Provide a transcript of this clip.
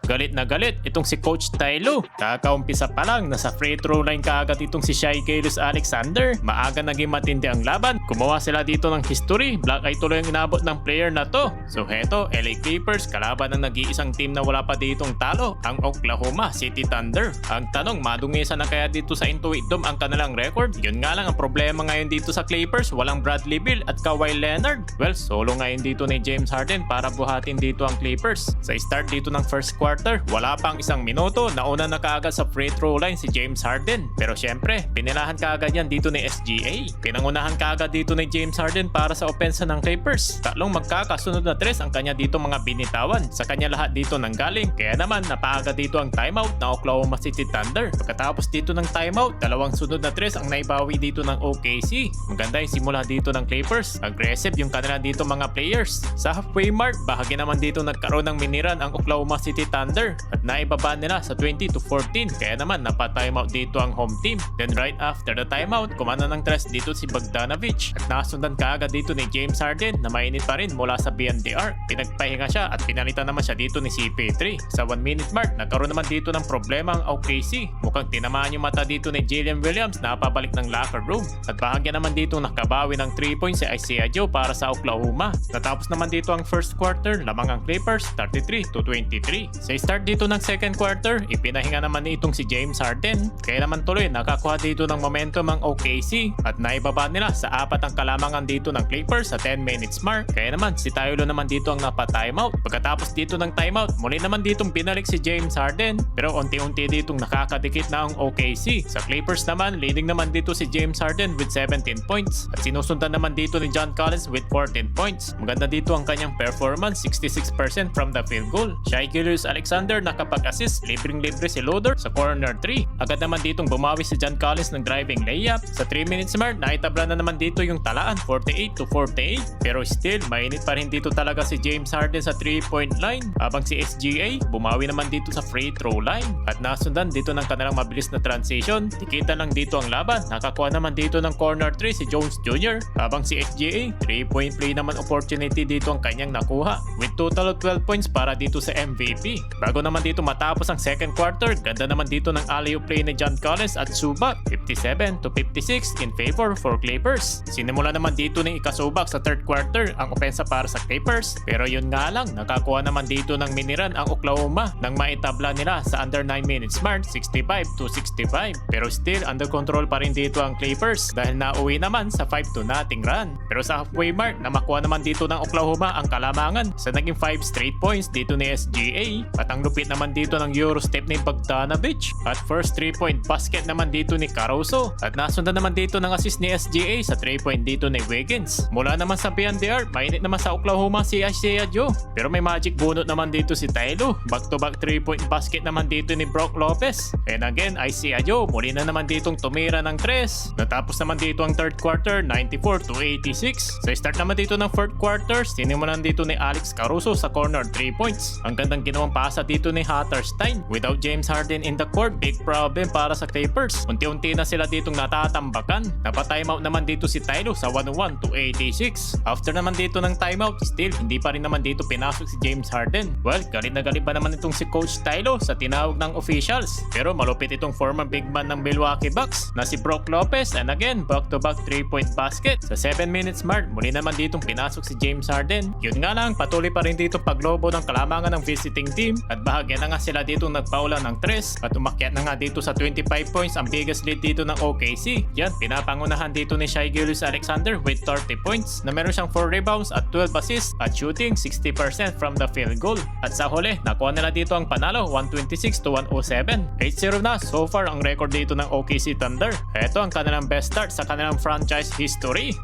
Galit na galit itong si Coach Ty Lue. Kakaumpisa pa lang, nasa free throw line kaagad itong si Shai Gilgeous-Alexander. Maaga naging matindi ang laban. Gumawa sila dito ng history. Black eye tuloy ang inabot ng player na to. So heto, LA Clippers kalaban ng nag-iisang team na wala pa ditong talo, ang Oklahoma City Thunder. Ang tanong, madungisa na kaya dito sa Intuit Dome ang kanilang record? Yun nga lang ang problema ngayon dito sa Clippers, walang Bradley Beal at Kawhi Leonard. Well, solo ngayon dito ni James Harden para buhatin dito ang Clippers. Sa start dito ng first quarter, wala pang isang minuto, nauna na kaagad sa free throw line si James Harden. Pero syempre, pinilahan kaagad yan dito ni SGA. Pinangunahan kaagad dito ni James Harden para sa opensa ng Clippers. Tatlong magkakasunod na tres ang kanya dito mga binitawan. Sa kanya lahat dito nanggaling. Kaya naman, napaaga dito ang timeout ng Oklahoma City Thunder. Pagkatapos dito ng timeout, dalawang sunod na tres ang naibawi dito ng OKC. Maganda yung simula dito ng Clippers. Aggressive yung kanila dito mga players. Sa halfway mark, bahagi naman dito nagkaroon ng miniran ang Oklahoma City Thunder at naibaba nila sa 20-14. Kaya naman napa-timeout dito ang home team. Then right after the timeout, kumana ng tres dito si Bogdanovic at nasundan kaagad dito ni James Harden na mainit pa rin mula sa BNDR. Pinagpahinga siya at pinalitan naman siya dito ni CP3. Sa 1 minute mark, nagkaroon naman dito ng problema ang OKC. Mukhang tinamaan yung mata dito ni Jalen Williams na pabalik ng locker room. At bahagya naman dito nakabawi ng 3 points si Isaiah Joe para sa Oklahoma. Natapos naman dito ang first quarter, lamang ang Clippers 33-23. Sa start dito ng second quarter, ipinahinga naman itong si James Harden. Kaya naman tuloy nakakuha dito ng momentum ang OKC at naibaba nila sa 4 ang kalamangan dito ng Clippers sa 10 minutes mark. Kaya naman si Ty Lue naman dito ang napa-timeout. Pagkatapos dito ng timeout, muli naman ditong binalik si James Harden pero unti-unti ditong nakakadikit na ang OKC. Sa Clippers naman, leading naman dito si James Harden with 17 points at sinusundan naman dito ni John Collins with 14 points. Maganda dito ang kanyang performance, 66% from the field goal. Shai Gilgeous-Alexander nakapag-assist, libreng-libre si Loader sa corner 3. Agad naman ditong bumawi si John Collins ng driving layup. Sa 3 minutes mark, naitabla na naman dito yung talaan, 48-48. Pero still, mainit pa rin dito talaga si James Harden sa 3-point line. Habang si SGA, bumawi naman dito sa free throw line. At nasundan dito ng kanilang mabilis na transition. Tikita lang dito ang laban. Nakakuha naman dito ng corner 3 si Jones Jr. Habang si SGA, 3-point play naman opportunity dito ang kanyang nakuha. With total of 12 points para dito sa MVP. Bago naman dito matapos ang second quarter, ganda naman dito ng alley-oop play ni John Collins at Zubac. 57-56 in favor for Clippers. Sinimula naman dito ni Ikasubak sa third quarter ang opensa para sa Clippers. Pero yun nga lang, nakakuha naman dito ng miniran ang Oklahoma nang maitabla nila sa under 9 minutes mark, 65-65. Pero still, under control pa rin dito ang Clippers dahil nauwi naman sa 5-0 run. Pero sa halfway mark, namakuha naman dito ng Oklahoma ang kalamangan sa naging 5 straight points dito ni SGA. At ang lupit naman dito ng Eurostep ni Bogdanovic. At first 3-point basket naman dito ni Caruso. At nasundan naman dito ng assist ni SGA sa 3-point dito ni Wiggins. Mula naman sa BNDR, mainit naman sa Oklahoma si Isaiah Joe. Pero may magic bunot naman dito si Ty Lue. Back-to-back 3-point basket naman dito ni Brook Lopez. And again, Isaiah Joe, muli na naman ditong tumira ng 3. Natapos naman dito ang third quarter, 94-86. Sa start naman dito ng fourth quarter, sinimulan dito ni Alex Caruso sa corner 3 points. Ang gandang ginawang pasa dito ni Hatterstein. Without James Harden in the court, big problem para sa Clippers. Unti-unti na sila ditong natatambakan. Napa-timeout naman dito si Ty Lue sa 101-86. After naman dito ng timeout, still hindi pa rin naman dito pinasok si James Harden. Well, galit na galit pa naman itong si Coach Ty Lue sa tinawag ng officials. Pero malupit itong former big man ng Milwaukee Bucks na si Brook Lopez, and again, back-to-back 3-point basket. Sa 7 minutes mark, muli naman ditong pinasok si James Harden. Yun nga lang, patuloy pa rin dito paglobo ng kalamangan ng visiting team at bahagya na nga sila dito nagpaula ng 3 at umakyat na nga dito sa 25 points ang biggest lead dito ng OKC. Yan, pinapangunahan dito ni Shai Gilgeous-Alexander with 30 points na meron siyang 4 rebounds at 12 assists at shooting 60% from the field goal. At sa huli, nakuha nila dito ang panalo 126-107. 8-0 na so far ang record dito ng OKC Thunder. Ito ang kanilang best start sa kanilang franchise history.